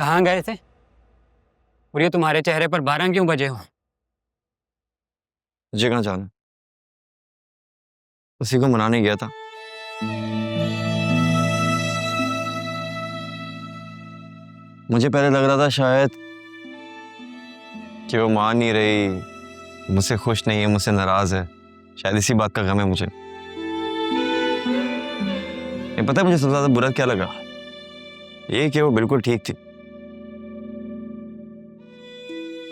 कहाँ गए थे? और ये तुम्हारे चेहरे पर 12 क्यों बजे हो? मुझे कहाँ जाना, उसी को मनाने गया था। मुझे पहले लग रहा था शायद कि वो मान नहीं रही, मुझसे खुश नहीं है, मुझसे नाराज है, शायद इसी बात का गम है मुझे। ये पता है मुझे सबसे ज्यादा बुरा क्या लगा? ये कि वो बिल्कुल ठीक थी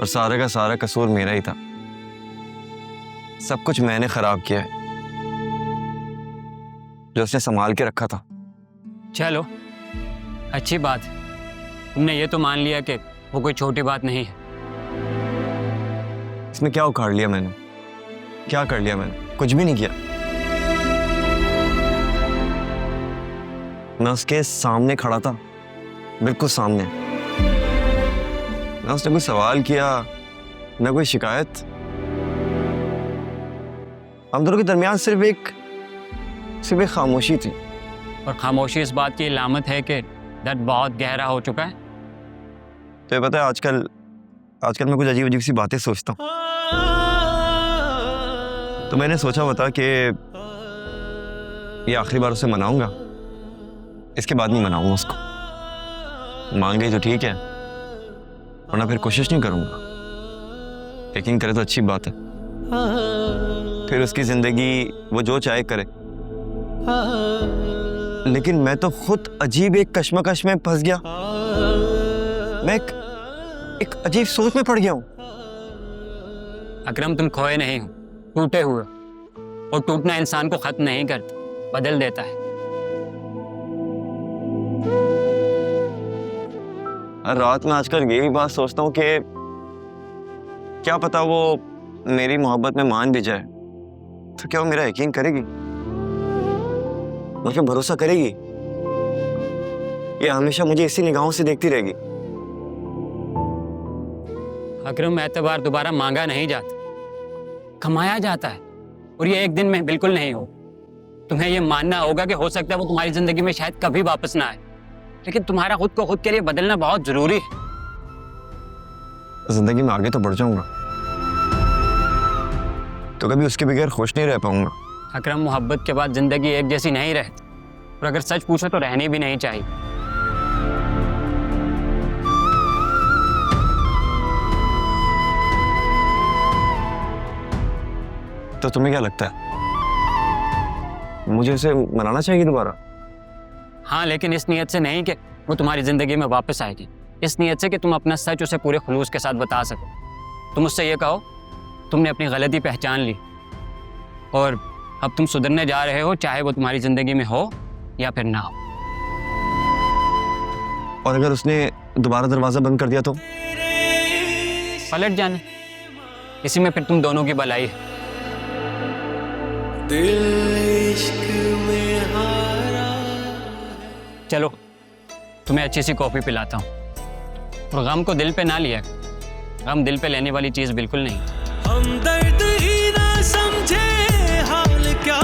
और सारे का सारा कसूर मेरा ही था। सब कुछ मैंने खराब किया है जो उसने संभाल के रखा था। चलो अच्छी बात है, तुमने ये तो मान लिया कि वो कोई छोटी बात नहीं है। इसमें क्या उखाड़ लिया मैंने? क्या कर लिया मैंने? कुछ भी नहीं किया। मैं उसके सामने खड़ा था, बिल्कुल सामने। ना उसने कोई सवाल किया, ना कोई शिकायत। हम दोनों के दरमियान सिर्फ एक खामोशी थी। और खामोशी इस बात की इलामत है कि दर्द बहुत गहरा हो चुका है। तो ये पता है आजकल मैं कुछ अजीब अजीब सी बातें सोचता हूँ। तो मैंने सोचा बता कि ये आखिरी बार उसे मनाऊंगा, इसके बाद नहीं मनाऊंगा उसको। मान गई तो ठीक है, वरना फिर कोशिश नहीं करूंगा। यकीन करे तो अच्छी बात है, फिर उसकी जिंदगी वो जो चाहे करे। लेकिन मैं तो खुद अजीब एक कश्मकश में फंस गया। मैं एक अजीब सोच में पड़ गया हूं। अकरम, तुम खोए नहीं हो, टूटे हुए। और टूटना इंसान को खत्म नहीं करता, बदल देता है। हर रात में आजकल यही बात सोचता हूँ कि क्या पता वो मेरी मोहब्बत में मान भी जाए तो क्या वो मेरा यकीन करेगी, मुझे भरोसा करेगी, या हमेशा मुझे इसी निगाहों से देखती रहेगी? अकरम, एतबार दोबारा मांगा नहीं जाता, कमाया जाता है। और ये एक दिन में बिल्कुल नहीं हो। तुम्हें ये मानना होगा कि हो सकता है वो तुम्हारी जिंदगी में शायद कभी वापस ना आए, लेकिन तुम्हारा खुद को खुद के लिए बदलना बहुत जरूरी है। जिंदगी में आगे तो बढ़ जाऊंगा, तो कभी उसके बगैर खुश नहीं रह पाऊंगा। अकरम, मोहब्बत के बाद जिंदगी एक जैसी नहीं रहती, और अगर सच पूछो तो रहनी भी नहीं चाहिए। तो तुम्हें क्या लगता है, मुझे उसे मनाना चाहिए दोबारा? हाँ, लेकिन इस नीयत से नहीं कि वो तुम्हारी जिंदगी में वापस आएगी। इस नीयत से कि तुम अपना सच उसे पूरे खुलूस के साथ बता सको। तुम उससे ये कहो तुमने अपनी गलती पहचान ली और अब तुम सुधरने जा रहे हो, चाहे वो तुम्हारी जिंदगी में हो या फिर ना हो। और अगर उसने दोबारा दरवाजा बंद कर दिया तो? पलट जाना, इसी में फिर तुम दोनों की भलाई है। चलो तुम्हें अच्छी सी कॉफी पिलाता हूँ। और गम को दिल पे ना लिया, गम दिल पे लेने वाली चीज बिल्कुल नहीं। हम दर्द ही ना समझे हाल क्या